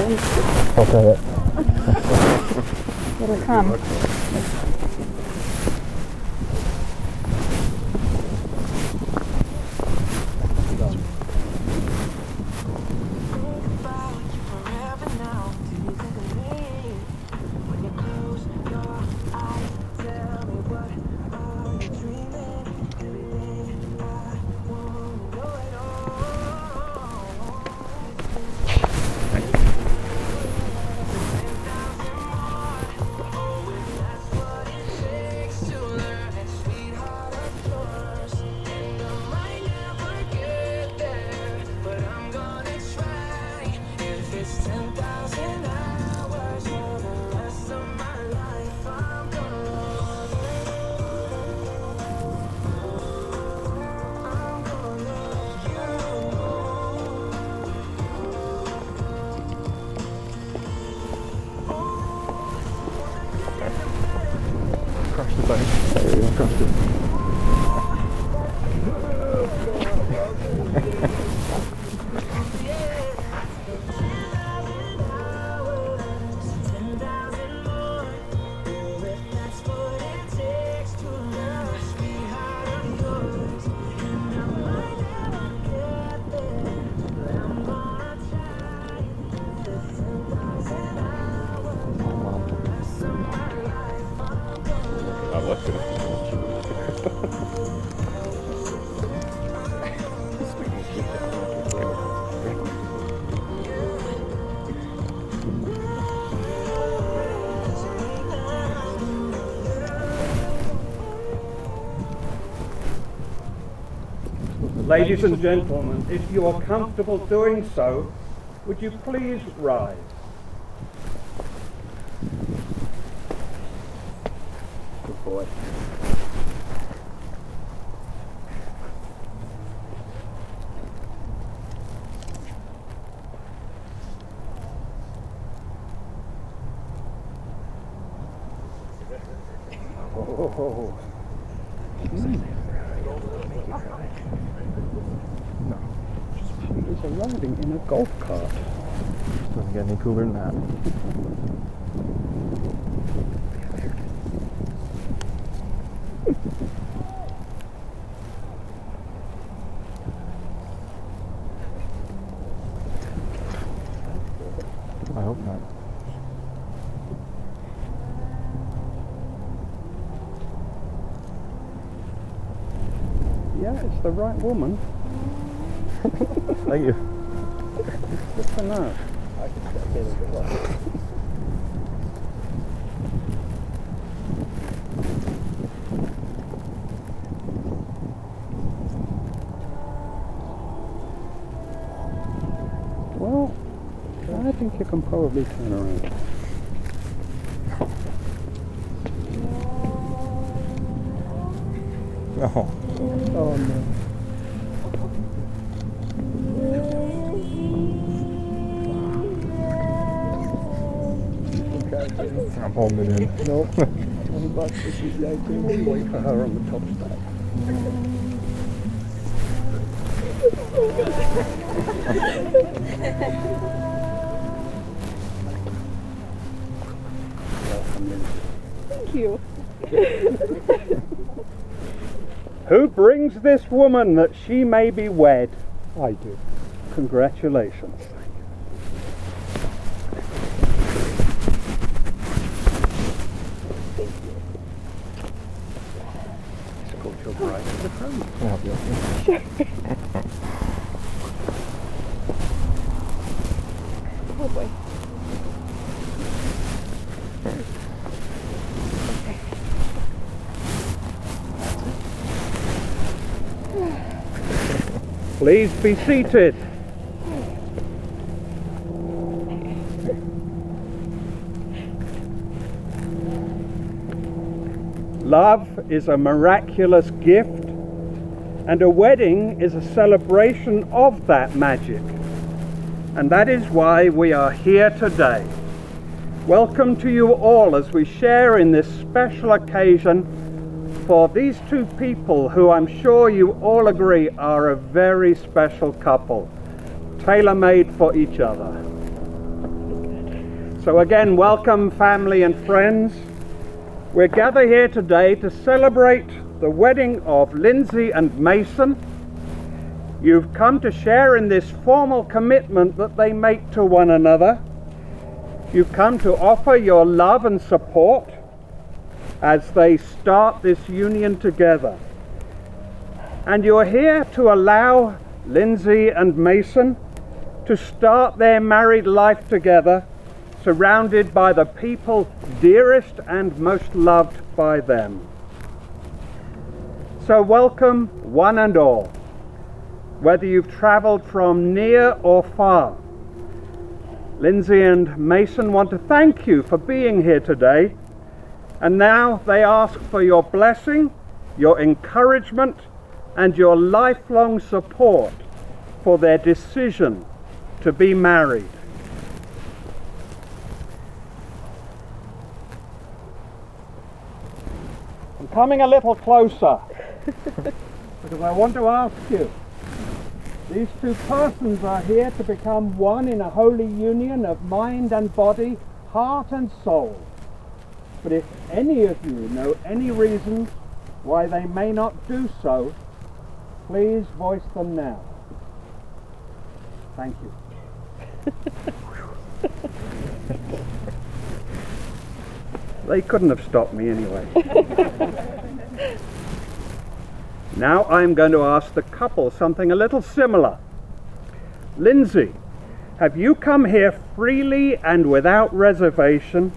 Lindsay. I'll tell it. It'll come. Crush the bone. There we go, crushed it. I left it. Ladies and gentlemen, if you are comfortable doing so, would you please rise? Good boy. Oh. No. He's arriving in a golf cart. Doesn't get any cooler than that. I hope not. Yeah, it's the right woman. Thank you. Good to know. I can get here as well. Well, I think you can probably turn around. Oh. Oh no. I'm holding it in. Nope. I'm glad that she's dating. Wait for her on the top step. Welcome, Lindsay. Thank you. Who brings this woman that she may be wed? I do. Congratulations. Escort your bride to the front. Can I help you out? Oh boy. Please be seated. Love is a miraculous gift, and a wedding is a celebration of that magic. And that is why we are here today. Welcome to you all as we share in this special occasion for these two people who I'm sure you all agree are a very special couple, tailor-made for each other. So again, welcome family and friends. We're gathered here today to celebrate the wedding of Lindsay and Mason. You've come to share in this formal commitment that they make to one another. You've come to offer your love and support as they start this union together. And you're here to allow Lindsay and Mason to start their married life together, surrounded by the people dearest and most loved by them. So welcome one and all, whether you've traveled from near or far. Lindsay and Mason want to thank you for being here today, and now they ask for your blessing, your encouragement, and your lifelong support for their decision to be married. I'm coming a little closer because I want to ask you, these two persons are here to become one in a holy union of mind and body, heart and soul. But if any of you know any reasons why they may not do so, please voice them now. Thank you. They couldn't have stopped me anyway. Now I'm going to ask the couple something a little similar. Lindsay, have you come here freely and without reservation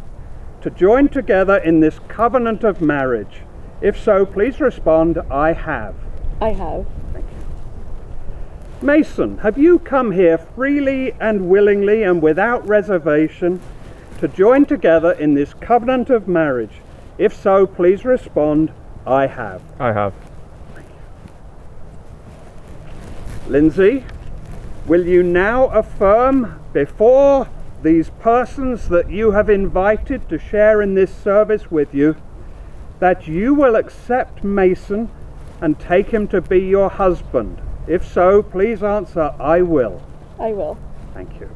to join together in this covenant of marriage? If so, please respond, I have. I have. Thank you. Mason, have you come here freely and willingly and without reservation to join together in this covenant of marriage? If so, please respond, I have. I have. Lindsay, will you now affirm before these persons that you have invited to share in this service with you that you will accept Mason and take him to be your husband? If so, please answer, I will. I will. Thank you.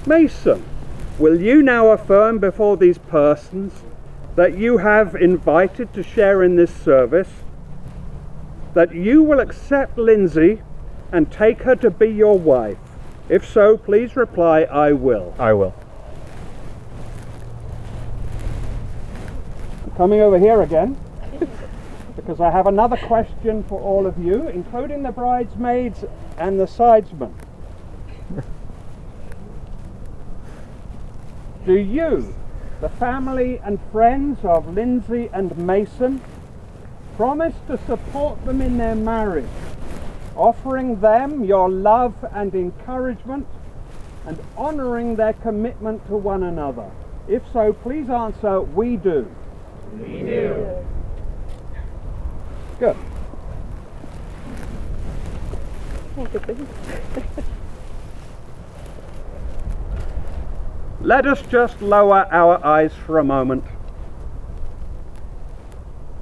Mason, will you now affirm before these persons that you have invited to share in this service that you will accept Lindsay and take her to be your wife? If so, please reply, I will. I will. I'm coming over here again because I have another question for all of you, including the bridesmaids and the sidesmen. Do you, the family and friends of Lindsay and Mason, promise to support them in their marriage, offering them your love and encouragement and honouring their commitment to one another? If so, please answer, we do. We do. Good. Thank you, please. Let us just lower our eyes for a moment.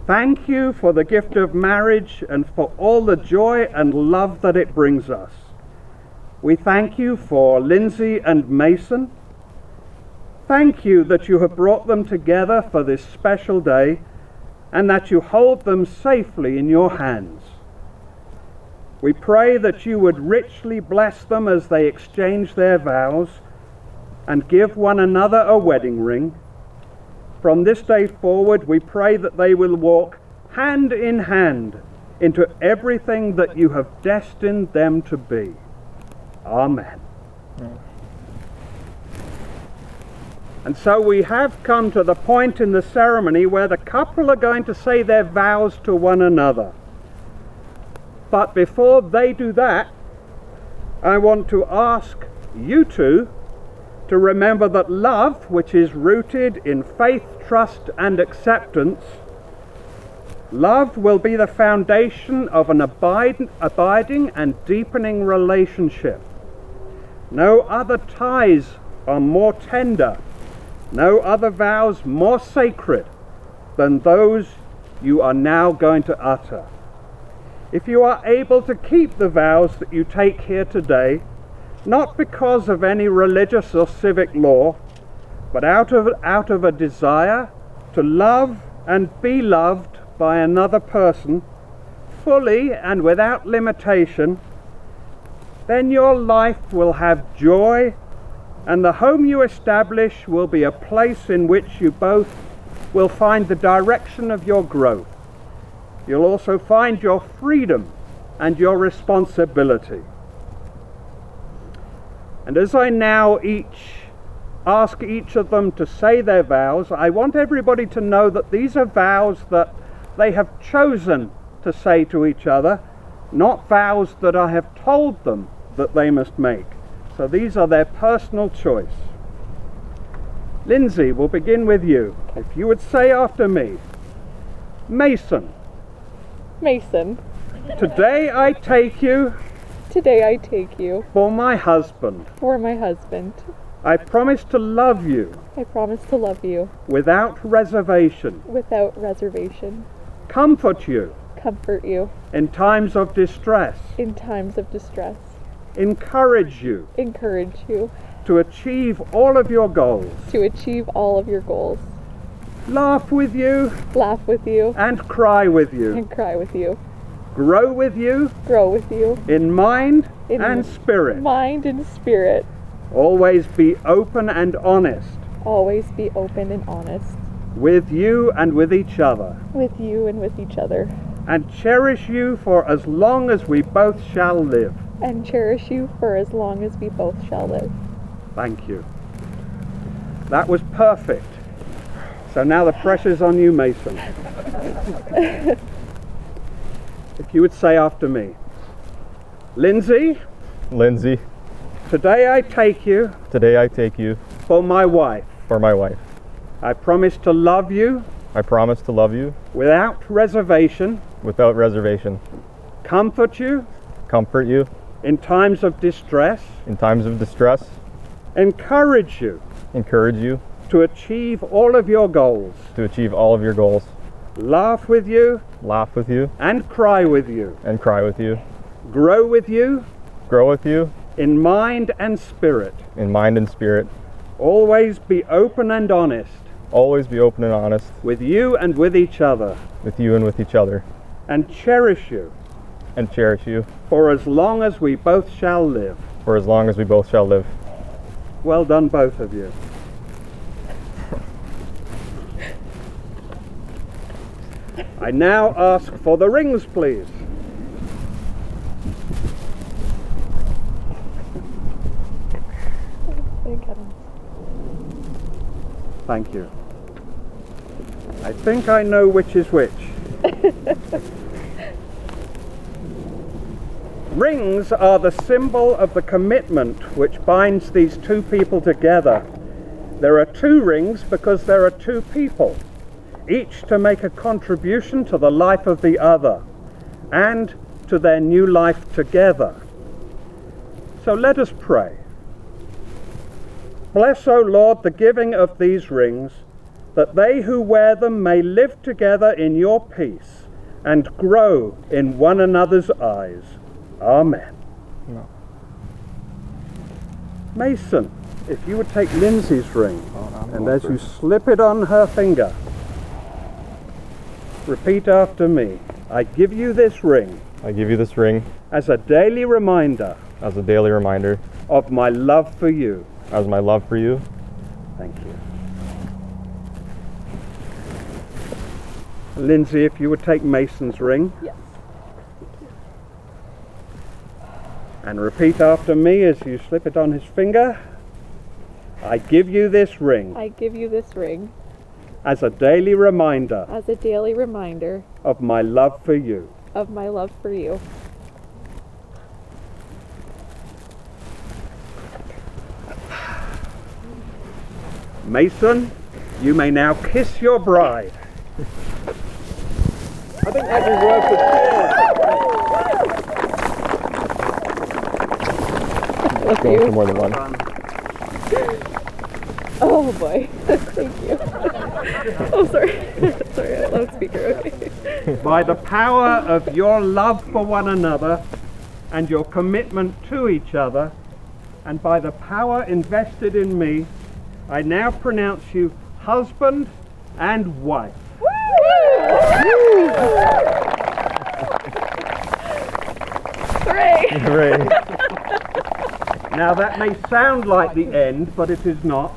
Thank you for the gift of marriage and for all the joy and love that it brings us. We thank you for Lindsay and Mason. Thank you that you have brought them together for this special day and that you hold them safely in your hands. We pray that you would richly bless them as they exchange their vows and give one another a wedding ring. From this day forward, we pray that they will walk hand in hand into everything that you have destined them to be. Amen. And so we have come to the point in the ceremony where the couple are going to say their vows to one another. But before they do that, I want to ask you two to remember that love, which is rooted in faith, trust, and acceptance, love will be the foundation of an abiding and deepening relationship. No other ties are more tender, no other vows more sacred than those you are now going to utter. If you are able to keep the vows that you take here today, not because of any religious or civic law, but out of a desire to love and be loved by another person fully and without limitation, then your life will have joy, and the home you establish will be a place in which you both will find the direction of your growth. You'll also find your freedom and your responsibility. And as I now ask each of them to say their vows, I want everybody to know that these are vows that they have chosen to say to each other, not vows that I have told them that they must make. So these are their personal choice. Lindsay, we'll begin with you. If you would say after me, Mason, Mason, today I take you today I take you for my husband. for my husband. I promise to love you I promise to love you without reservation, without reservation, comfort you comfort you in times of distress, in times of distress, encourage you encourage you to achieve all of your goals, to achieve all of your goals, laugh with you laugh with you and cry with you, and cry with you, grow with you grow with you in mind in and spirit, mind and spirit, always be open and honest always be open and honest with you and with each other, with you and with each other, and cherish you for as long as we both shall live. and cherish you for as long as we both shall live. Thank you. That was perfect. So now the pressure's on you, Mason. If you would say after me, Lindsay, Lindsay, today I take you today I take you for my wife. for my wife. I promise to love you I promise to love you without reservation, without reservation, comfort you comfort you in times of distress, in times of distress, encourage you encourage you to achieve all of your goals, to achieve all of your goals, laugh with you laugh with you and cry with you, and cry with you, grow with you grow with you in mind and spirit, in mind and spirit, always be open and honest always be open and honest with you and with each other, with you and with each other, and cherish you and cherish you for as long as we both shall live. for as long as we both shall live. Well done, both of you. I now ask for the rings, please. Thank you. I think I know which is which. Rings are the symbol of the commitment which binds these two people together. There are two rings because there are two people, each to make a contribution to the life of the other and to their new life together. So let us pray. Bless, O Lord, the giving of these rings, that they who wear them may live together in your peace and grow in one another's eyes. Amen. No. Mason, if you would take Lindsay's ring, and as you slip it on her finger, repeat after me. I give you this ring I give you this ring as a daily reminder as a daily reminder of my love for you. as my love for you. Thank you. Lindsay, if you would take Mason's ring. Yes. And repeat after me as you slip it on his finger. I give you this ring I give you this ring as a daily reminder as a daily reminder of my love for you. of my love for you. Mason, you may now kiss your bride. I think that deserves a cheer. Going for more than one. Oh boy. Thank you. Oh, sorry. Sorry, loudspeaker. Okay. By the power of your love for one another and your commitment to each other, and by the power invested in me, I now pronounce you husband and wife. Hooray! Hooray. Now that may sound like the end, but it is not.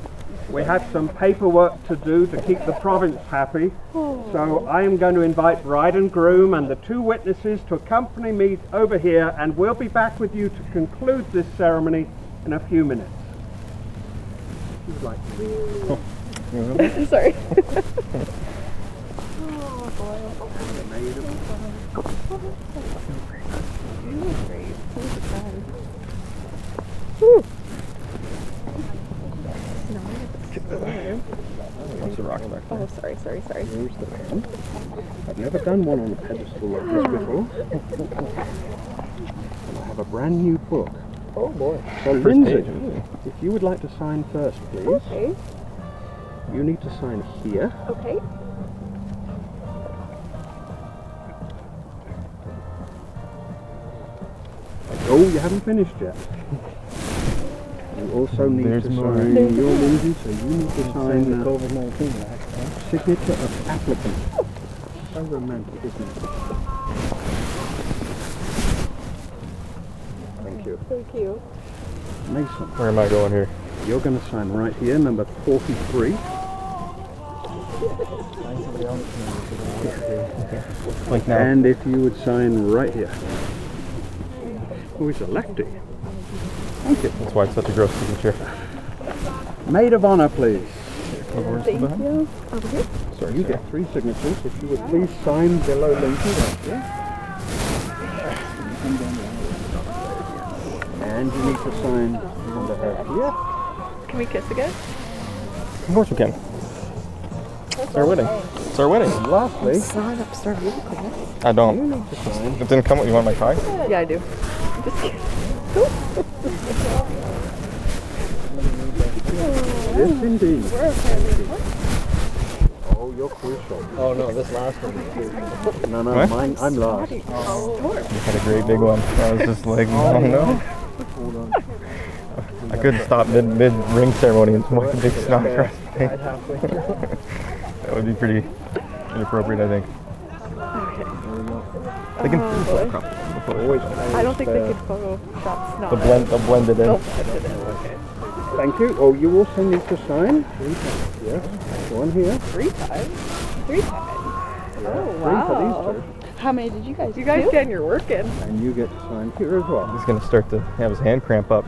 We have some paperwork to do to keep the province happy. So I am going to invite bride and groom and the 2 witnesses to accompany me over here, and we'll be back with you to conclude this ceremony in a few minutes. Who'd like to? Sorry. What's the rocks back there? Oh, sorry. Here's the pen. I've never done one on a pedestal like this before. And I have a brand new book. Oh boy. So Lindsay, if you would like to sign first, please. Okay. You need to sign here. Okay. Oh, you haven't finished yet. You also need There's to more. sign your Lindsay, so you need to sign the COVID-19 signature of applicant. So romantic, isn't it? Thank you. Thank you. Mason, Where am I going here? you're going to sign right here, number 43. Like now. And if you would sign right here. Oh, he's a lefty. Thank you. That's why it's such a gross signature. Maid of honor, please. Thank you. Over here. Sorry, you get 3 signatures. If you would please sign below Lindsay right here. And you need to sign under her here. Can we kiss again? Of course we can. It's our wedding. It's our wedding. And lastly, Sign up, start really quick. I you don't. need to sign. It didn't come with. You want my card? Yeah, I do. Just kidding. Yes, indeed. Oh, you're crucial. Oh no, this last one. No, What? mine, I'm last. You had a great big one. I was just like, oh no. Hold on. I couldn't stop mid ring ceremony and smoke a big snot across my Right face. halfway. That would be pretty inappropriate, I think. They can Photoshop Always I don't think they could Photoshop snot. they'll blend it in. They'll blend it in. Okay. Thank you. Oh, you also need to sign 3 times. Yes. One here. 3 times? 3 times. Oh, 3 for these wow. 2. How many did you guys do? You guys getting your work in. And you get to sign here as well. He's gonna start to have his hand cramp up.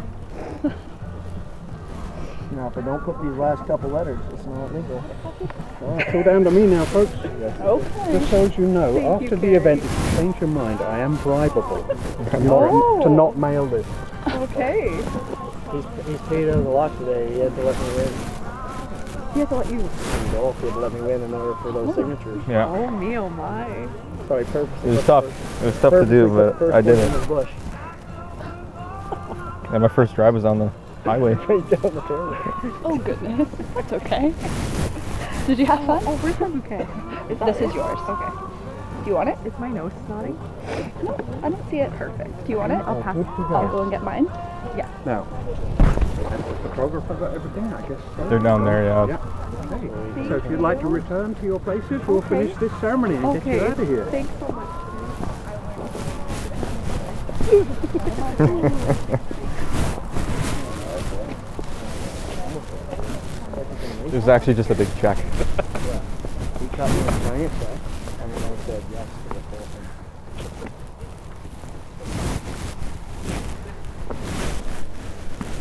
Now, if I don't put these last couple letters, it's not legal. Well, it's all down to me now, folks. Okay. Just so as you know, Thank you, after the Carrie. event, if you change your mind, I am bribable Oh. to not mail this. Okay. He's paid out of the lot today. He had to let me win. He has to let you. And golf, he had to let me win in order for those signatures. Yeah. Oh me, oh my. Sorry, purposely. It was tough. It was tough to do, but I did it. Bush. And my first drive was on the highway. Right down the fairway. Oh goodness, that's okay. Did you have fun? Oh, where's my bouquet? This is yours. Okay. Do you want it? Is my nose snotting? No, I don't see it. Perfect. Do you want it? I'll pass. I'll go and get mine. Now, has the photographer got everything? I guess so. They're down there, yeah. Yeah. Okay. So if you'd like to return to your places, we'll finish this ceremony and get you Okay. out of here. Thanks so much. It was actually just a big check. He cut me a giant check, and then I said yes to the whole thing.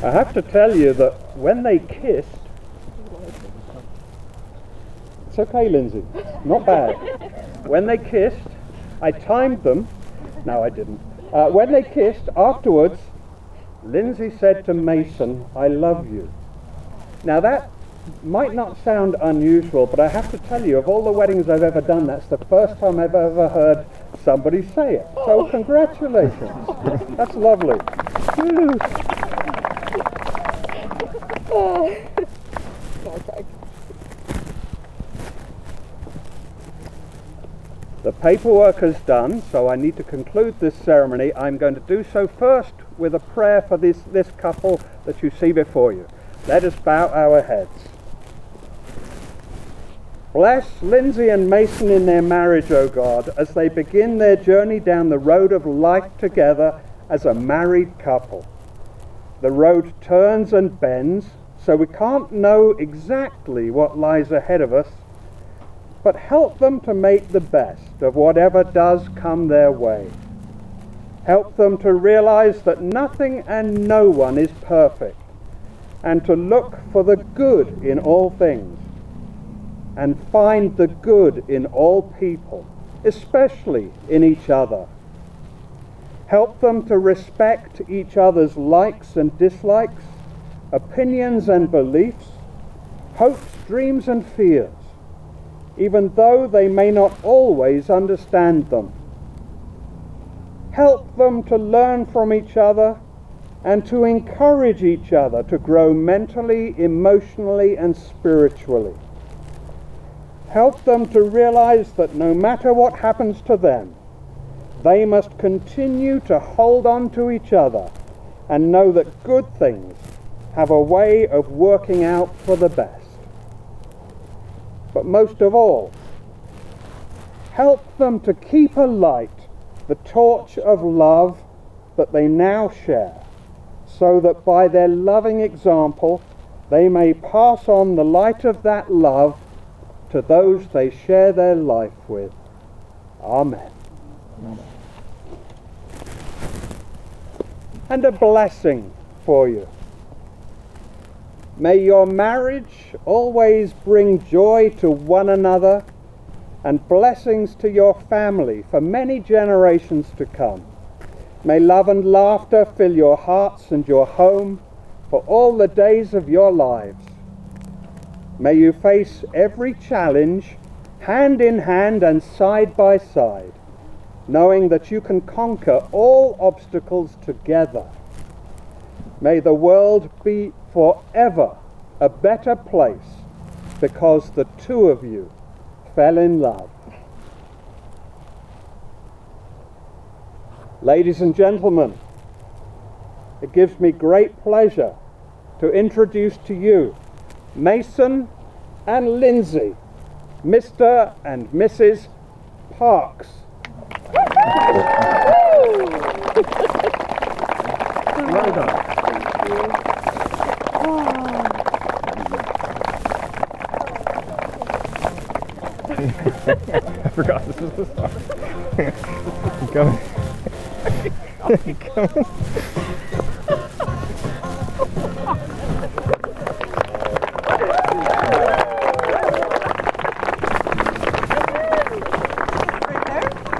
I have to tell you that when they kissed, it's okay, Lindsay, not bad. When they kissed, I timed them. No, I didn't. When they kissed, afterwards, Lindsay said to Mason, "I love you." Now that might not sound unusual, but I have to tell you, of all the weddings I've ever done, that's the first time I've ever heard somebody say it. So congratulations. That's lovely. Woo. The paperwork is done, so I need to conclude this ceremony. I'm going to do so first with a prayer for this couple that you see before you. Let us bow our heads. Bless Lindsay and Mason in their marriage, O God, as they begin their journey down the road of life together as a married couple. The road turns and bends, so we can't know exactly what lies ahead of us, but help them to make the best of whatever does come their way. Help them to realize that nothing and no one is perfect, and to look for the good in all things, and find the good in all people, especially in each other. Help them to respect each other's likes and dislikes, opinions and beliefs, hopes, dreams and fears, even though they may not always understand them. Help them to learn from each other and to encourage each other to grow mentally, emotionally and spiritually. Help them to realize that no matter what happens to them, they must continue to hold on to each other and know that good things have a way of working out for the best. But most of all, help them to keep alight the torch of love that they now share, so that by their loving example they may pass on the light of that love to those they share their life with. Amen. Amen. And a blessing for you. May your marriage always bring joy to one another and blessings to your family for many generations to come. May love and laughter fill your hearts and your home for all the days of your lives. May you face every challenge hand in hand and side by side, knowing that you can conquer all obstacles together. May the world be forever a better place because the two of you fell in love. Ladies and gentlemen, it gives me great pleasure to introduce to you Mason and Lindsay, Mr. and Mrs. Parks. Well done. I forgot this was the song. Keep coming. Keep coming.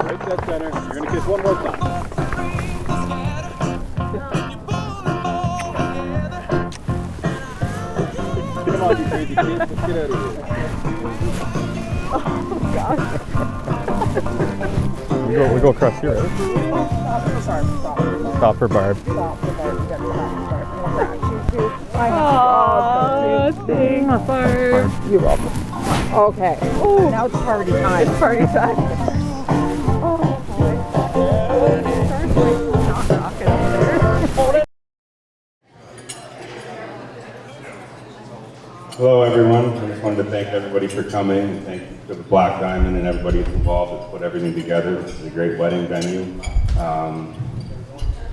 Right dead center. You're going to kiss one more time. Come on, you crazy kids. Let's get out of here. We go across here, right? Stop for Barb. Aww, thanks, Barb. You're welcome. Okay. Oh, Now it's party time. it's party time. Hello everyone, I just wanted to thank everybody for coming and thank the Black Diamond and everybody that's involved that's put everything together. This is a great wedding venue. I'm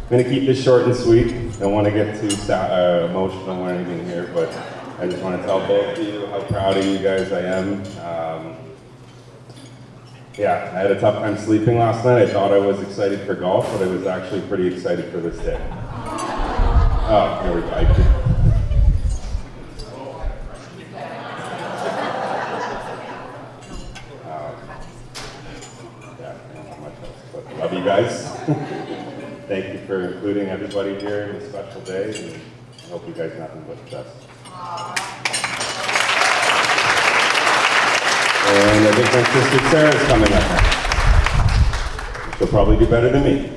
going to keep this short and sweet. Don't want to get too emotional or anything here, but I just want to tell both of you how proud of you guys I am. Yeah, I had a tough time sleeping last night. I thought I was excited for golf, but I was actually pretty excited for this day. Oh, there we go. Love you guys. Thank you for including everybody here in this special day, and I hope you guys nothing but the best. And I think my sister Sarah's coming up. She'll probably do better than me.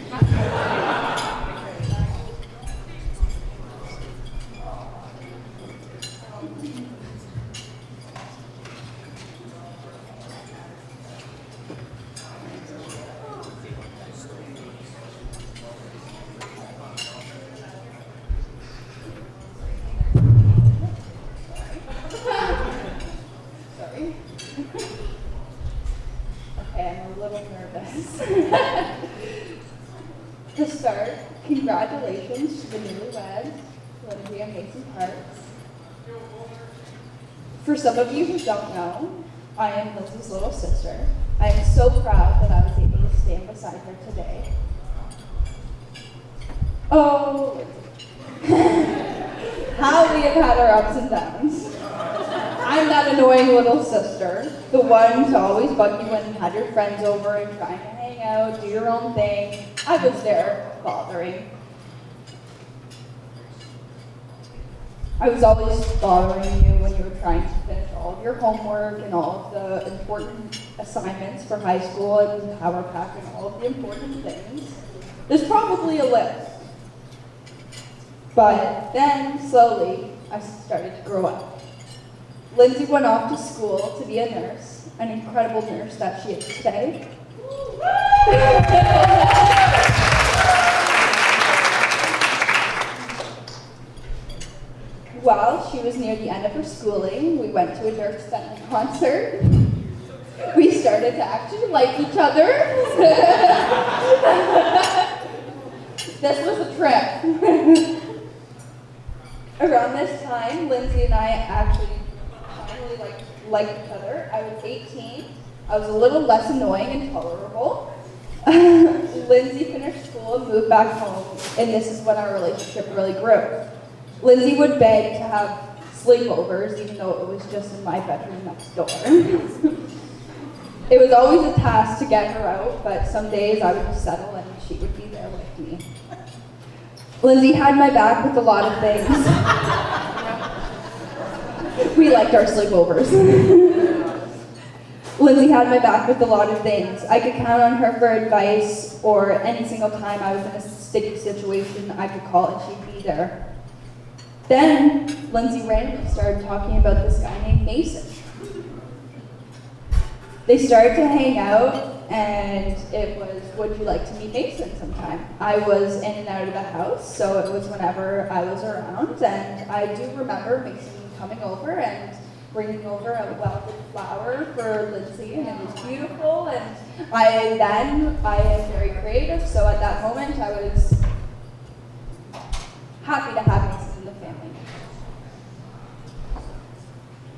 little nervous. To start, congratulations to the newlyweds, Lindsay and Mason Parks. For some of you who don't know, I am Lindsay's little sister. I am so proud that I was able to stand beside her today. Oh, how we have had our ups and downs. I'm that annoying little sister, the one to always bug you when you had your friends over and trying to hang out, do your own thing. I was there bothering. I was always bothering you when you were trying to finish all of your homework and all of the important assignments for high school and Power Pack and all of the important things. There's probably a list. But then, slowly, I started to grow up. Lindsay went off to school to be a nurse, an incredible nurse that she is today. While she was near the end of her schooling, we went to a Dirk Stetman concert. We started to actually like each other. This was a trip. Around this time, Lindsay and I actually finally liked each other. I was 18. I was a little less annoying and tolerable. Lindsay finished school and moved back home, and this is when our relationship really grew. Lindsay would beg to have sleepovers, even though it was just in my bedroom next door. It was always a task to get her out, but some days I would just settle and she would be there with me. Lindsay had my back with a lot of things. We liked our sleepovers. Lindsay had my back with a lot of things. I could count on her for advice, or any single time I was in a sticky situation, I could call and she'd be there. Then, Lindsay randomly started talking about this guy named Mason. They started to hang out, and it was, would you like to meet Mason sometime? I was in and out of the house, so it was whenever I was around, and I do remember Mason coming over and bringing over a wealth of flower for Lindsay, and it was beautiful, and I am very creative, so at that moment I was happy to have Mason in the family.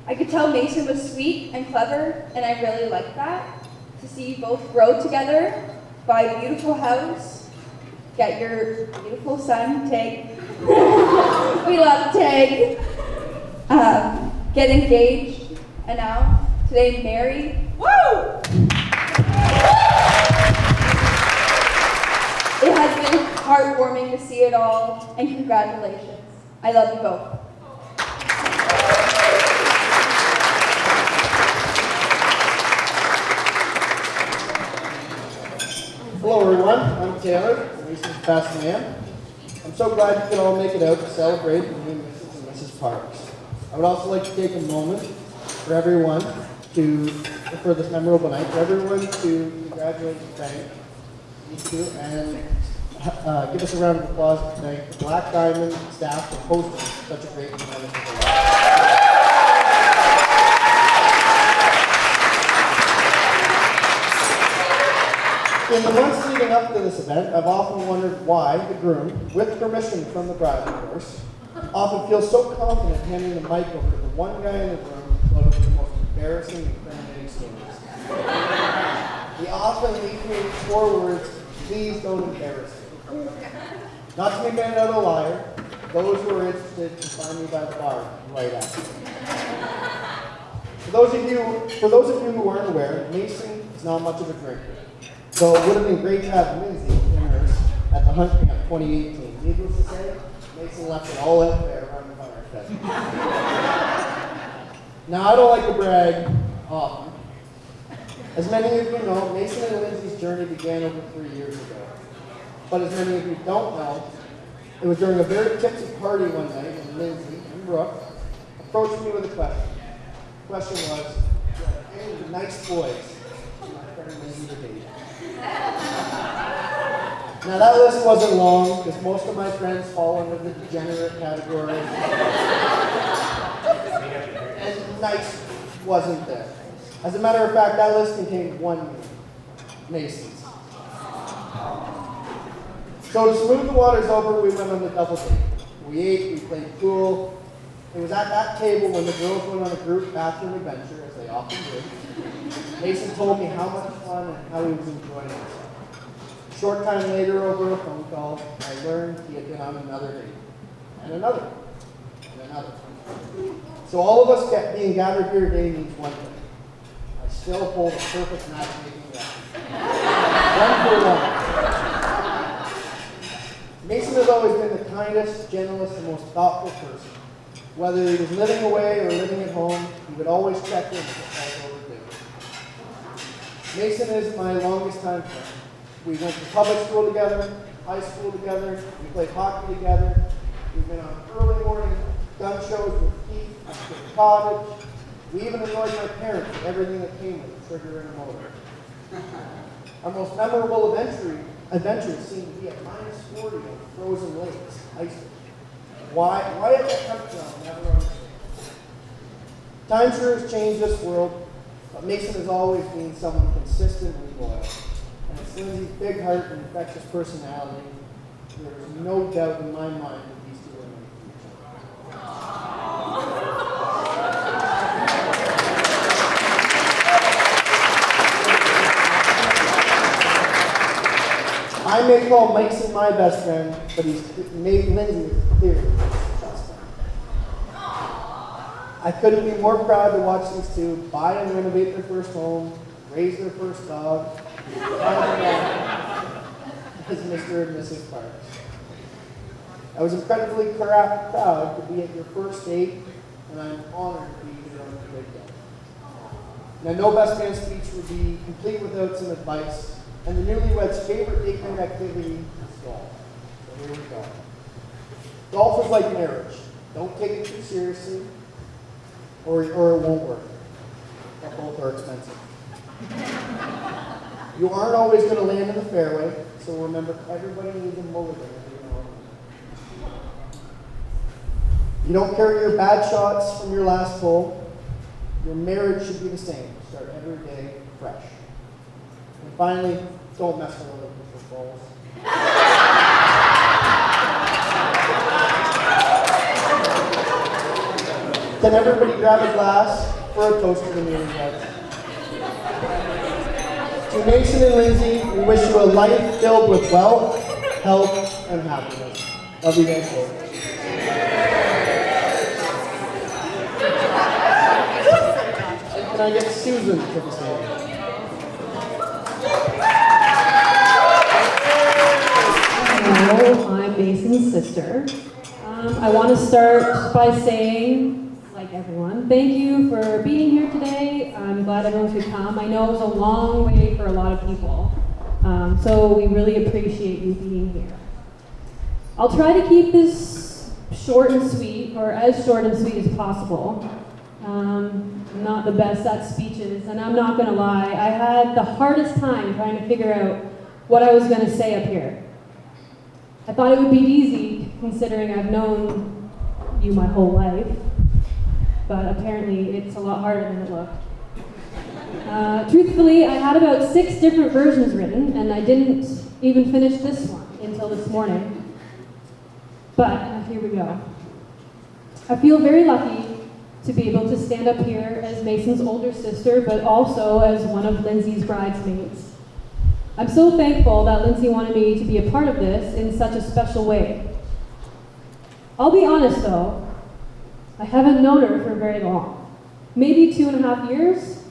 I could tell Mason was sweet and clever, and I really liked that. To see you both grow together, buy a beautiful house, get your beautiful son, Tig. We love Tig. Get engaged, and now, today, married. Woo! It has been heartwarming to see it all, and congratulations. I love you both. Hello everyone, I'm Taylor, Mason's best man. I'm so glad you can all make it out to celebrate the new Mrs. and Mrs. Parks. I would also like to take a moment for everyone for this memorable night, for everyone to congratulate and thank you two, and give us a round of applause to thank the Black Diamond staff for hosting such a great event. In the months leading up to this event, I've often wondered why the groom, with permission from the bride, of course, often feels so confident handing the mic over to the one guy in the room who thought of the most embarrassing and incriminating stories. He often leaves me with 4 words, please don't embarrass me. Not to be made out a liar, those who are interested can find me by the bar right after. For those of you who aren't aware, Mason is not much of a drinker. So it would have been great to have Lindsay in hers at the Hunt Camp 2018. Needless to say, Mason left it all out there around the fire pit. Now, I don't like to brag often. As many of you know, Mason and Lindsay's journey began over 3 years ago. But as many of you don't know, it was during a very tipsy party one night when Lindsay and Brooke approached me with a question. The question was, any nice boys my friend Lindsay to date? Now that list wasn't long, because most of my friends fall under the degenerate category. And nice wasn't there. As a matter of fact, that list contained one name. Masons. So to smooth the waters over, we went on a double date. We ate, we played pool. It was at that table when the girls went on a group bathroom adventure, as they often did. Mason told me how much fun and how he was enjoying himself. A short time later, over a phone call, I learned he had been on another date. And another. And another. So all of us being gathered here today means one thing. I still hold a perfect matchmaking record. 1 for 1. Mason has always been the kindest, gentlest, and most thoughtful person. Whether he was living away or living at home, he would always check in if it felt overdue. Mason is my longest time friend. We went to public school together, high school together, we played hockey together, we've been on early morning gun shows with Keith at the cottage. We even annoyed my parents with everything that came with a trigger and a motor. Our most memorable adventures seem to be at -40 on frozen lakes, ice. Why it that come from? Never understood. Time sure has changed this world, but Mason has always been someone consistently loyal. And it's Lindsay's big heart and infectious personality. There is no doubt in my mind that these two are meant for each other. I may call Mason my best friend, but Lindsay is clearly his best friend. I couldn't be more proud to watch these two buy and renovate their first home, raise their first dog, as Mr. and Mrs. Parks. I was incredibly proud to be at your first date, and I'm honored to be here on your big day. Now, no best man speech would be complete without some advice, and the newlyweds' favorite date night activity is golf. So here we go. Golf is like marriage. Don't take it too seriously, or it won't work. But both are expensive. You aren't always going to land in the fairway, so remember, everybody needs a mulligan every now and then. You don't carry your bad shots from your last hole. Your marriage should be the same. Start every day fresh. And finally, don't mess around with your balls. Can everybody grab a glass for a toast to the newlyweds? To Mason and Lindsay, we wish you a life filled with wealth, health, and happiness. Love you guys both. And can I get Susan to the stage? Hello, I'm Mason's sister. I want to start by saying, like everyone, thank you for being here today. I'm glad everyone could come. I know it was a long way for a lot of people, so we really appreciate you being here. I'll try to keep this short and sweet, or as short and sweet as possible. I'm not the best at speeches, and I'm not going to lie, I had the hardest time trying to figure out what I was going to say up here. I thought it would be easy, considering I've known you my whole life, but apparently it's a lot harder than it looked. Truthfully, I had about 6 different versions written, and I didn't even finish this one until this morning. But here we go. I feel very lucky to be able to stand up here as Mason's older sister, but also as one of Lindsay's bridesmaids. I'm so thankful that Lindsay wanted me to be a part of this in such a special way. I'll be honest though, I haven't known her for very long, maybe 2.5 years.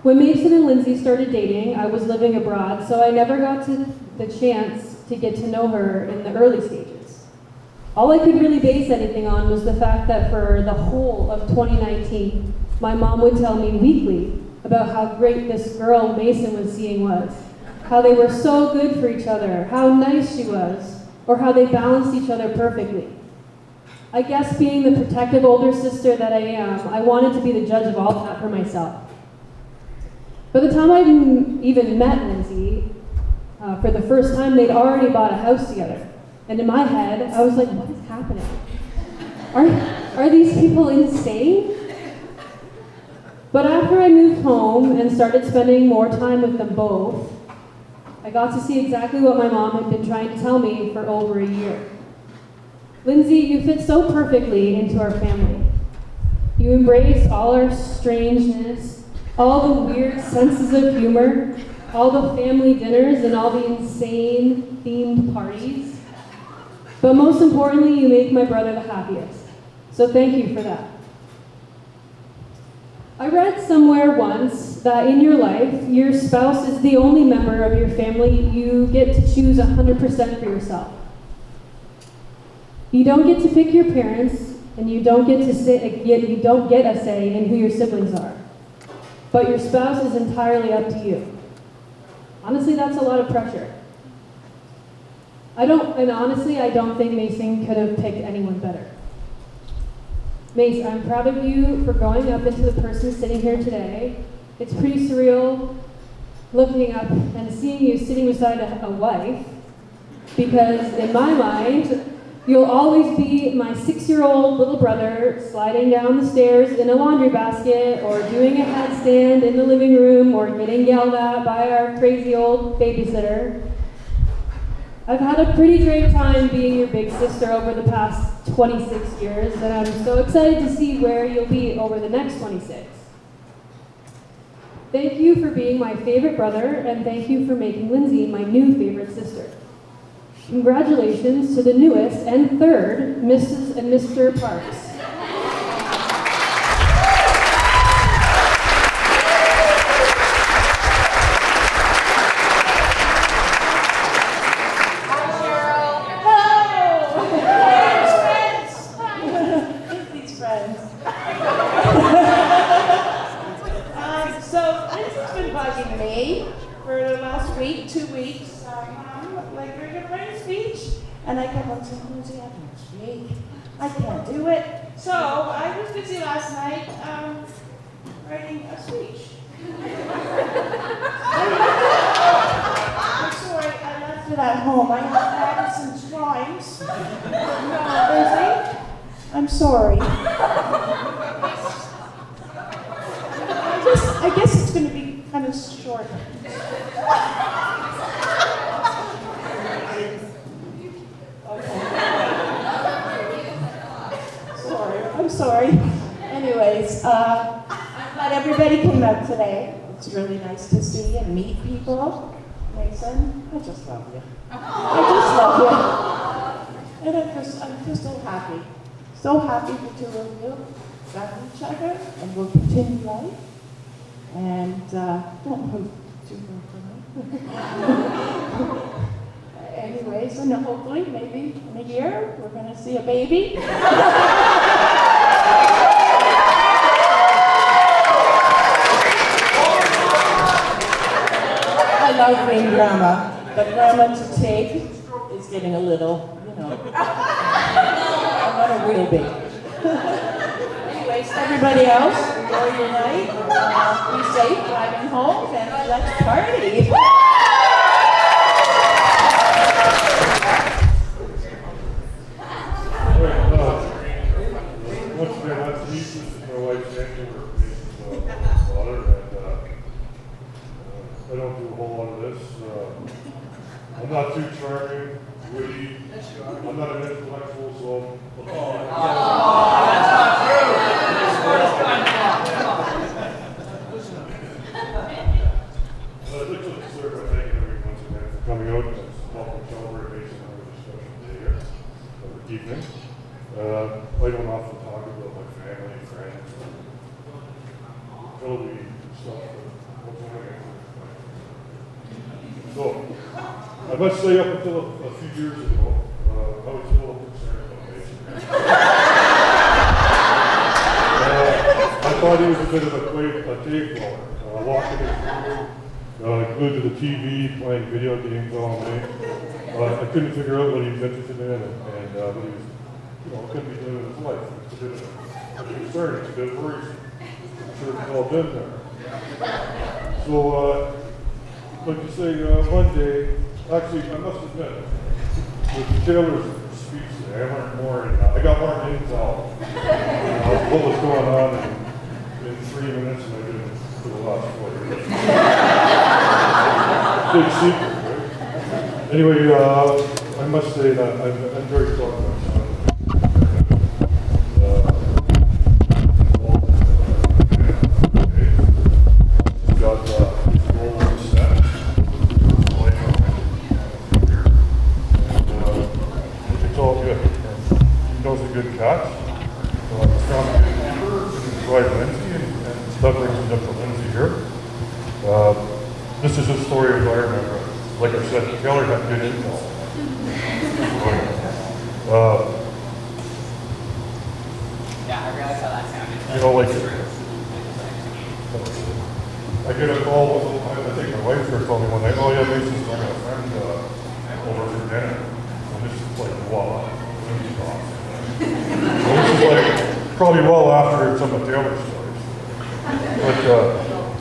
When Mason and Lindsay started dating, I was living abroad, so I never got the chance to get to know her in the early stages. All I could really base anything on was the fact that for the whole of 2019, my mom would tell me weekly about how great this girl Mason was seeing was, how they were so good for each other, how nice she was, or how they balanced each other perfectly. I guess being the protective older sister that I am, I wanted to be the judge of all of that for myself. By the time I even met Lindsay, for the first time, they'd already bought a house together. And in my head, I was like, what is happening? Are these people insane? But after I moved home and started spending more time with them both, I got to see exactly what my mom had been trying to tell me for over a year. Lindsay, you fit so perfectly into our family. You embrace all our strangeness, all the weird senses of humor, all the family dinners and all the insane themed parties. But most importantly, you make my brother the happiest. So thank you for that. I read somewhere once that in your life, your spouse is the only member of your family you get to choose 100% for yourself. You don't get to pick your parents, and you don't get a say in who your siblings are. But your spouse is entirely up to you. Honestly, that's a lot of pressure. Honestly, I don't think Mason could have picked anyone better. Mace, I'm proud of you for growing up into the person sitting here today. It's pretty surreal looking up and seeing you sitting beside a wife, because in my mind, you'll always be my 6-year-old little brother sliding down the stairs in a laundry basket, or doing a headstand in the living room, or getting yelled at by our crazy old babysitter. I've had a pretty great time being your big sister over the past 26 years, and I'm so excited to see where you'll be over the next 26. Thank you for being my favorite brother, and thank you for making Lindsay my new favorite sister. Congratulations to the newest and third Mrs. and Mr. Parks. So Lindsay's been bugging me for the last week, 2 weeks. Like, we're going to write a speech. And I kept on saying, Lindsay, I can't speak. I can't do it. So I was busy last night writing a speech. I'm sorry, I left it at home. I have Madison's drawings. Lindsay, I'm sorry. I guess it's going to be kind of short. I'm sorry. Anyways, I'm glad everybody came out today. It's really nice to see and meet people. Mason, I just love you. I just love you. And I'm just so happy. So happy the two of you got each other and will continue life. And don't move too far from me. Anyways, and hopefully, maybe in a year, we're going to see a baby. I love being grandma, but grandma to take is getting a little, I'm not a real baby. Anyways, everybody else, enjoy your night. Be safe driving home, and let's party. Once again, that's me. This is my wife's Andrew, Mason's daughter, and I don't do a whole lot of this. I'm not too charming, witty. I'm not an intellectual, so. That's not true. I'd like to start by thanking everyone once again for coming out and welcome to celebrate Mason on this special day here, or evening. I don't often talk about my family and friends, totally stuff, but what's going on? So, I must say, up until a few years ago, I was a little concerned about Mason. I thought he was a bit of a cave dweller, walking his room, glued to the TV, playing video games all night. I couldn't figure out what he was interested in and what he was, couldn't be doing in his life. It's a bit of a concern, it's a bit worrisome. I'm sure it's all been there. So, like you say, one day, actually, I must admit, with Taylor's speech today, I learned more, and I got more intel what was going on in 3 minutes than I did for the last 4 years. Big secret, right? Anyway, I must say that I'm very proud of my son. He's got his goal set. It's all good. He knows a good catch. He's found a good keeper. His wife Lindsay, and that brings me up to Lindsay here. This is a story as I remember. Like I said, Taylor had good intel. Yeah, I realized how that sounded. You know, like, I get a call, I think my wife here told me one night, oh yeah, Mason's bringing a friend over for dinner. And this is like, voila, Lindsay's off. So this is like, probably well after some of Taylor's stories. But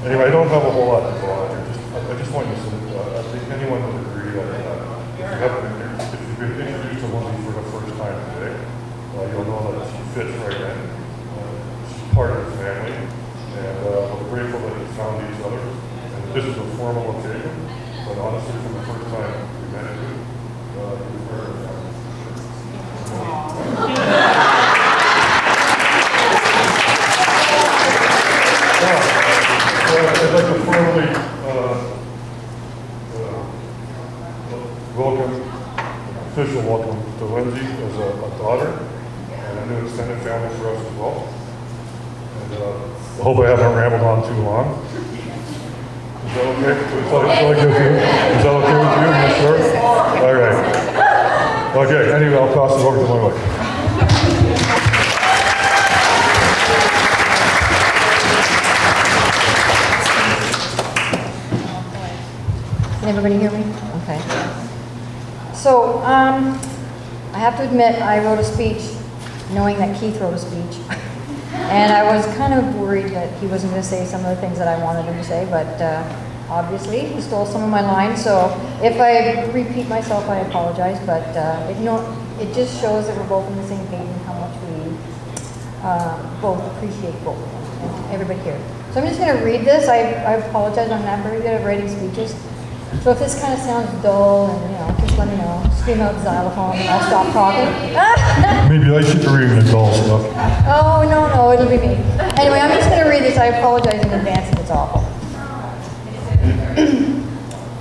anyway, I don't have a whole lot to go on here. I just want to say that I think anyone would agree that if you've been introduced to Lindsay for the first time today, you'll know that she fits right in. She's part of the family, and we're grateful that we found each other. And this is a formal occasion, but honestly, from the first time we met you, you were part of the family. I'd like to formally official welcome to Lindsay as a daughter and a new extended family for us as well. And I hope I haven't rambled on too long. Is that okay? Is that okay with you? You sure? All right. Okay, anyway, I'll pass it over to my wife. Can everybody hear me? Okay. So, I have to admit, I wrote a speech knowing that Keith wrote a speech. And I was kind of worried that he wasn't going to say some of the things that I wanted him to say, but obviously he stole some of my lines. So if I repeat myself, I apologize, but it just shows that we're both on the same page and how much we both appreciate both of them and everybody here. So I'm just going to read this. I apologize, I'm not very good at writing speeches. So if this kind of sounds dull, and just let me know. Scream out xylophone, and I'll stop talking. Maybe I should be reading the dull stuff. Oh, no, it'll be me. Anyway, I'm just going to read this. I apologize in advance if it's awful.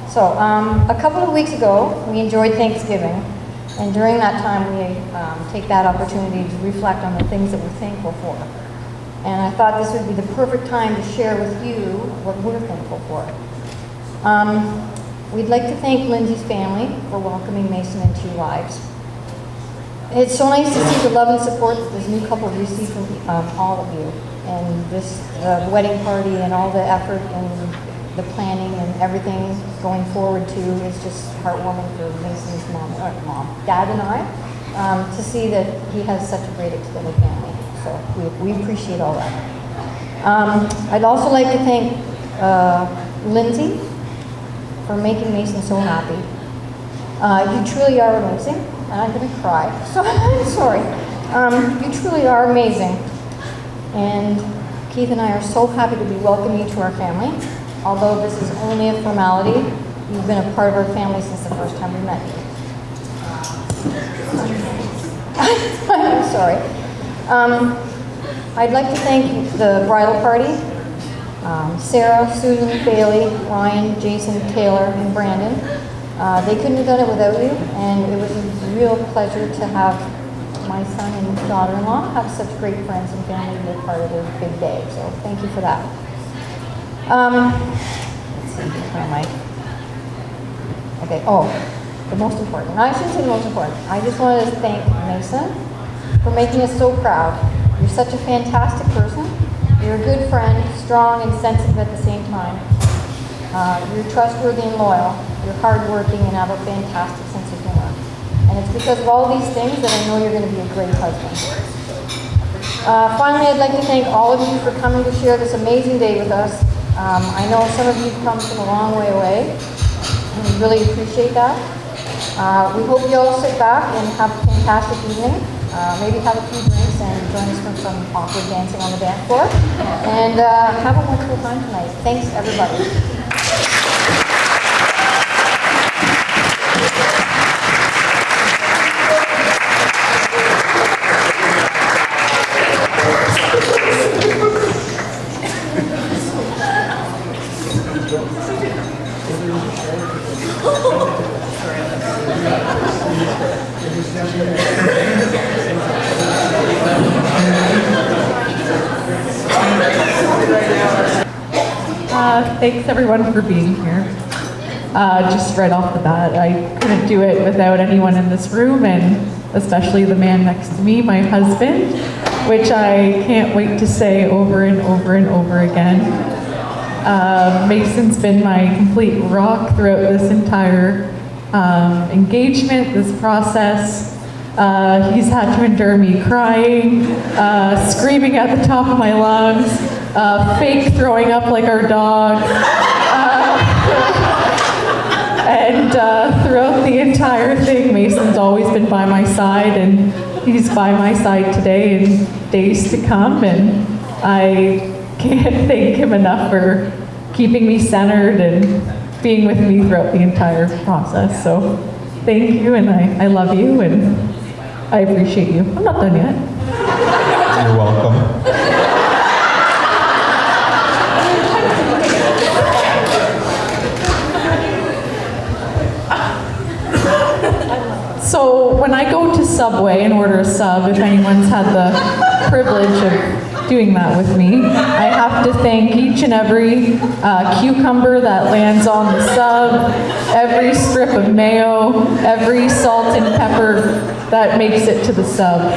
So, a couple of weeks ago, we enjoyed Thanksgiving, and during that time, we take that opportunity to reflect on the things that we're thankful for. And I thought this would be the perfect time to share with you what we're thankful for. We'd like to thank Lindsay's family for welcoming Mason into your lives. It's so nice to see the love and support that this new couple received from all of you. And this wedding party and all the effort and the planning and everything going forward too is just heartwarming for Mason's dad and I, to see that he has such a great extended family. So we appreciate all that. I'd also like to thank Lindsay for making Mason so happy. You truly are amazing, and I'm going to cry, so I'm sorry. You truly are amazing, and Keith and I are so happy to be welcoming you to our family. Although this is only a formality, you've been a part of our family since the first time we met you. I'm sorry. I'd like to thank the bridal party. Sarah, Susan, Bailey, Ryan, Jason, Taylor, and Brandon. They couldn't have done it without you, and it was a real pleasure to have my son and daughter-in-law have such great friends and family be a part of their big day. So thank you for that. Let's see, where am I? Okay, the most important. I shouldn't say the most important. I just wanted to thank Mason for making us so proud. You're such a fantastic person. You're a good friend, strong and sensitive at the same time. You're trustworthy and loyal. You're hardworking and have a fantastic sense of humor. And it's because of all these things that I know you're going to be a great husband. Finally, I'd like to thank all of you for coming to share this amazing day with us. I know some of you come from a long way away, and we really appreciate that. We hope you all sit back and have a fantastic evening. Maybe have a few drinks and join us for some awkward dancing on the dance floor. And have a wonderful time tonight. Thanks, everybody. Thanks everyone for being here. Just right off the bat, I couldn't do it without anyone in this room, and especially the man next to me, my husband, which I can't wait to say over and over and over again. Mason's been my complete rock throughout this entire engagement, this process. He's had to endure me crying, screaming at the top of my lungs, fake throwing up like our dog. And throughout the entire thing, Mason's always been by my side, and he's by my side today and days to come, and I can't thank him enough for keeping me centered and being with me throughout the entire process. So thank you, and I love you, and I appreciate you. I'm not done yet. You're welcome. So when I go to Subway and order a sub, if anyone's had the privilege of doing that with me, I have to thank each and every cucumber that lands on the sub, every strip of mayo, every salt and pepper that makes it to the sub.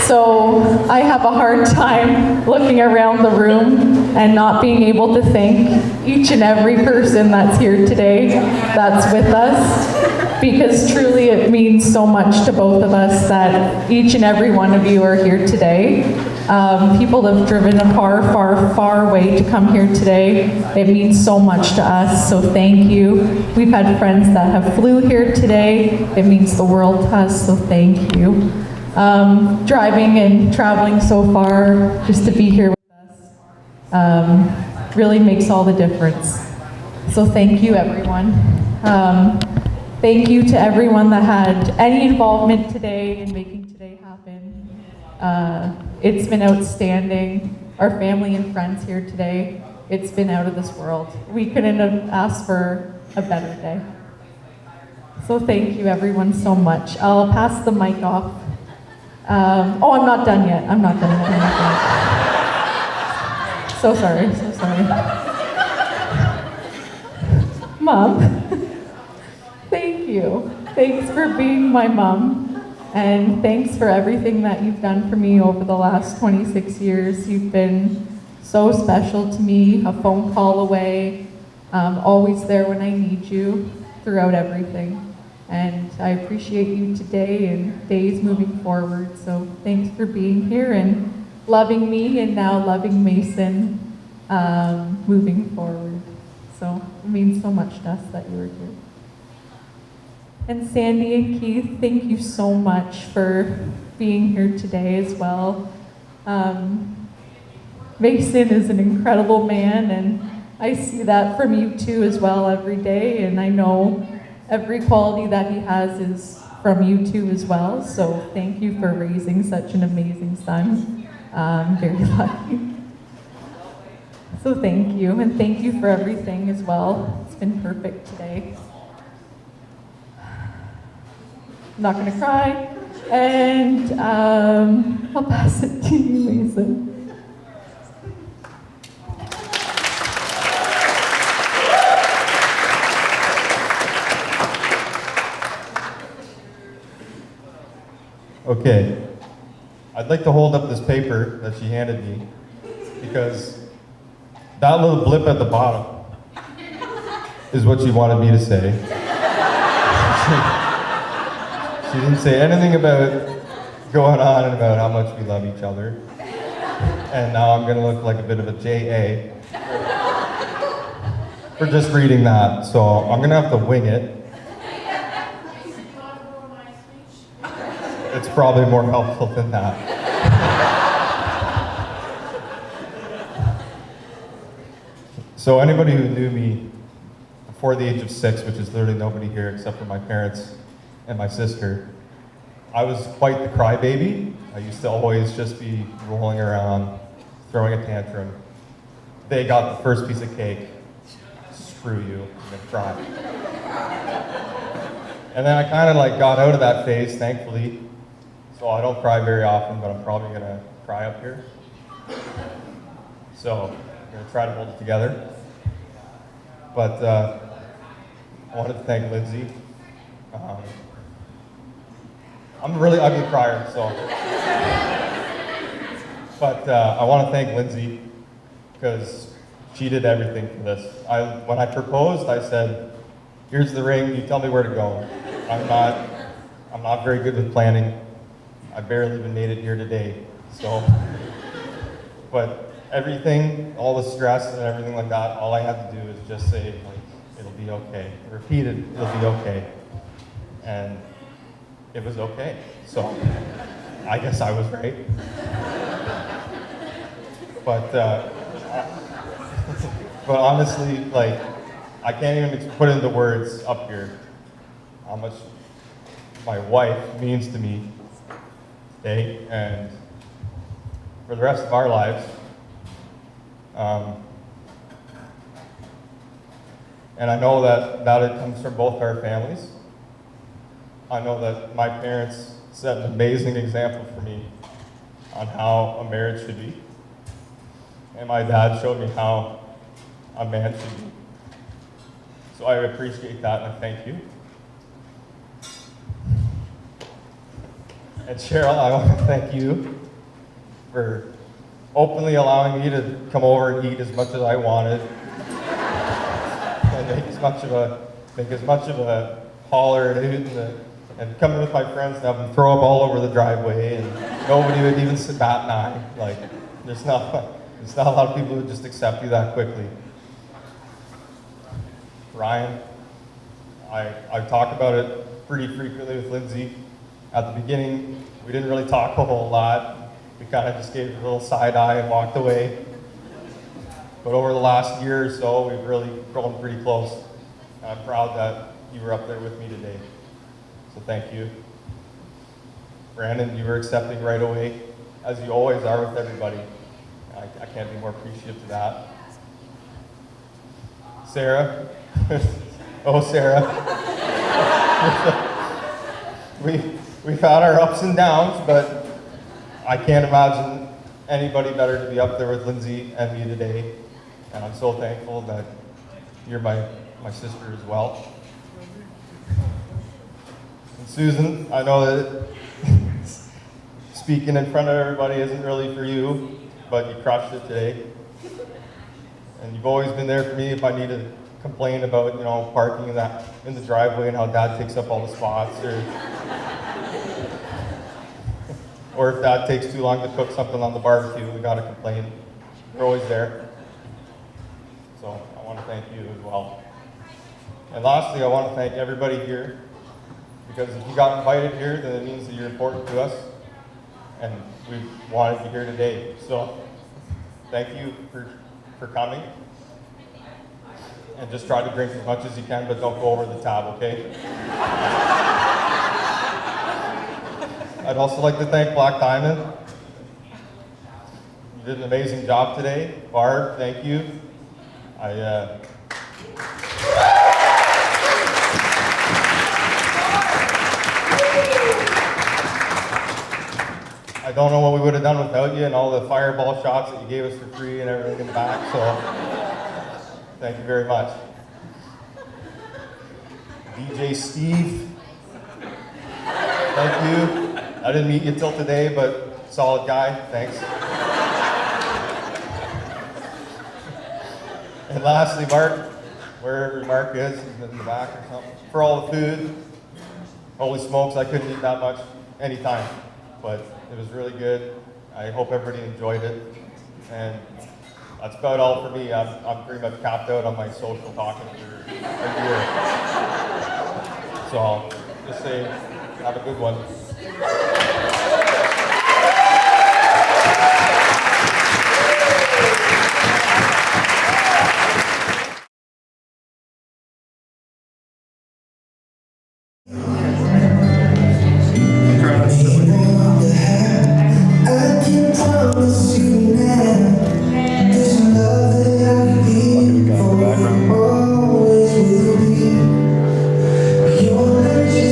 So I have a hard time looking around the room and not being able to thank each and every person that's here today, that's with us. Because truly it means so much to both of us that each and every one of you are here today. People have driven a far way to come here today. It means so much to us, so thank you. We've had friends that have flew here today. It means the world to us, so thank you. Driving and traveling so far just to be here with us really makes all the difference. So thank you, everyone. Thank you to everyone that had any involvement today in making today happen. It's been outstanding. Our family and friends here today, it's been out of this world. We couldn't have asked for a better day. So thank you everyone so much. I'll pass the mic off. Oh, I'm not done yet. I'm not done yet. So sorry. Mom. Thank you. Thanks for being my mom, and thanks for everything that you've done for me over the last 26 years. You've been so special to me, a phone call away, always there when I need you throughout everything. And I appreciate you today and days moving forward. So thanks for being here and loving me, and now loving Mason moving forward. So it means so much to us that you were here. And Sandy and Keith, thank you so much for being here today as well. Mason is an incredible man, and I see that from you too as well every day, and I know every quality that he has is from you too as well. So thank you for raising such an amazing son. I'm very lucky. So thank you, and thank you for everything as well. It's been perfect today. I'm not going to cry, and I'll pass it to you, Mason. Okay, I'd like to hold up this paper that she handed me, because that little blip at the bottom is what she wanted me to say. She didn't say anything about going on and about how much we love each other. And now I'm gonna look like a bit of a JA for just reading that. So I'm gonna have to wing it. It's probably more helpful than that. So anybody who knew me before the age of 6, which is literally nobody here except for my parents and my sister, I was quite the crybaby. I used to always just be rolling around, throwing a tantrum. They got the first piece of cake. Screw you, I'm gonna cry. And then I kind of like got out of that phase, thankfully. So I don't cry very often, but I'm probably gonna cry up here. So I'm gonna try to hold it together. But I wanted to thank Lindsay. I'm a really ugly crier, so. But I want to thank Lindsay because she did everything for this. When I proposed, I said, "Here's the ring. You tell me where to go." I'm not very good with planning. I barely even made it here today. So, but everything, all the stress and everything like that, all I had to do is just say, like, "It'll be okay." Repeat it, "It'll be okay." And it was okay. So I guess I was right. But but honestly, like, I can't even put into words up here how much my wife means to me today and for the rest of our lives. And I know that it comes from both our families. I know that my parents set an amazing example for me on how a marriage should be. And my dad showed me how a man should be. So I appreciate that and I thank you. And Cheryl, I want to thank you for openly allowing me to come over and eat as much as I wanted. And make as much of a holler and come in with my friends and have them throw up all over the driveway, and nobody would even bat an eye. Like, there's not a lot of people who would just accept you that quickly. Ryan, I talk about it pretty frequently with Lindsay. At the beginning, we didn't really talk a whole lot. We kind of just gave a little side eye and walked away. But over the last year or so, we've really grown pretty close. And I'm proud that you were up there with me today. So thank you. Brandon, you were accepting right away, as you always are with everybody. I can't be more appreciative to that. Sarah. Oh, Sarah. We've had our ups and downs, but I can't imagine anybody better to be up there with Lindsay and me today. And I'm so thankful that you're my sister as well. And Susan, I know that speaking in front of everybody isn't really for you, but you crushed it today. And you've always been there for me if I need to complain about, parking in the driveway and how Dad takes up all the spots, or if Dad takes too long to cook something on the barbecue, we gotta complain. We're always there. So I want to thank you as well. And lastly, I want to thank everybody here, because if you got invited here, then it means that you're important to us, and we wanted you here today. So thank you for coming. And just try to drink as much as you can, but don't go over the tab, okay? I'd also like to thank Black Diamond. You did an amazing job today. Barb, thank you. I don't know what we would have done without you and all the fireball shots that you gave us for free and everything in the back, so thank you very much. DJ Steve, thank you. I didn't meet you till today, but solid guy, thanks. And lastly, Mark, wherever Mark is, he's in the back or something, for all the food. Holy smokes, I couldn't eat that much anytime, but it was really good. I hope everybody enjoyed it. And that's about all for me. I'm pretty much capped out on my social talking for a year. So I'll just say, have a good one. Always will be. Your legend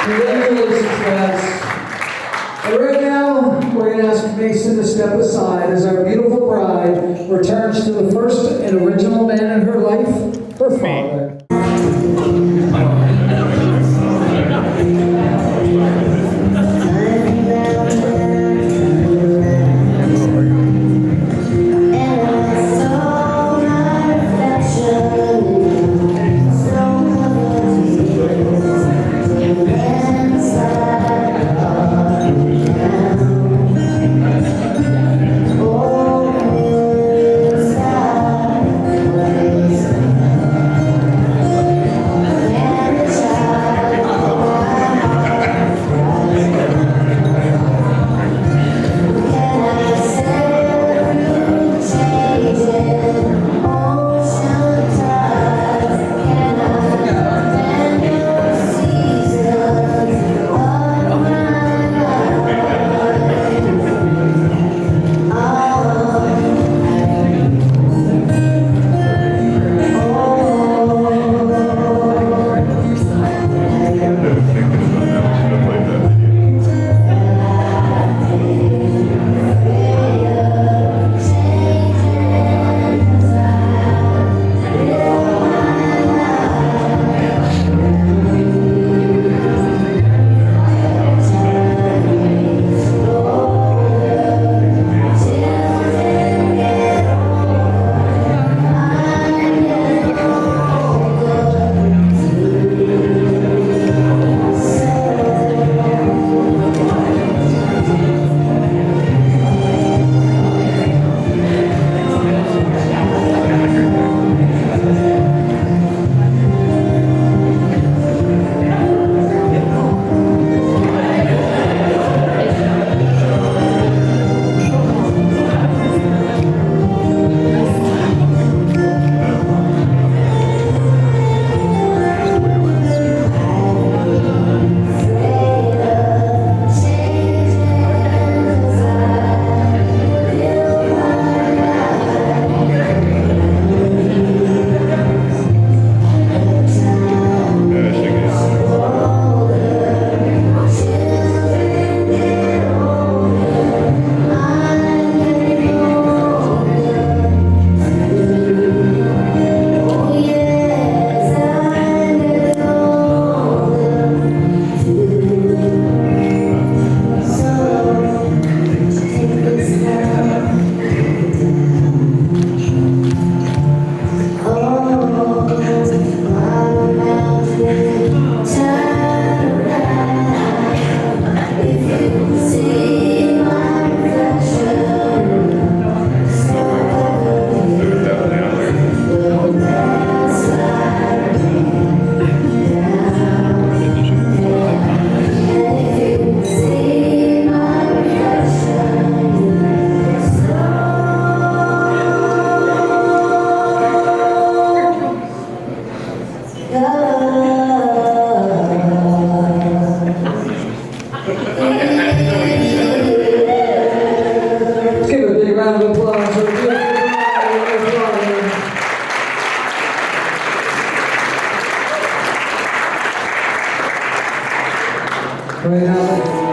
Congratulations, guys. And right now, we're going to ask Mason to step aside as our beautiful bride returns to the first and original man in her life, her father. Right now.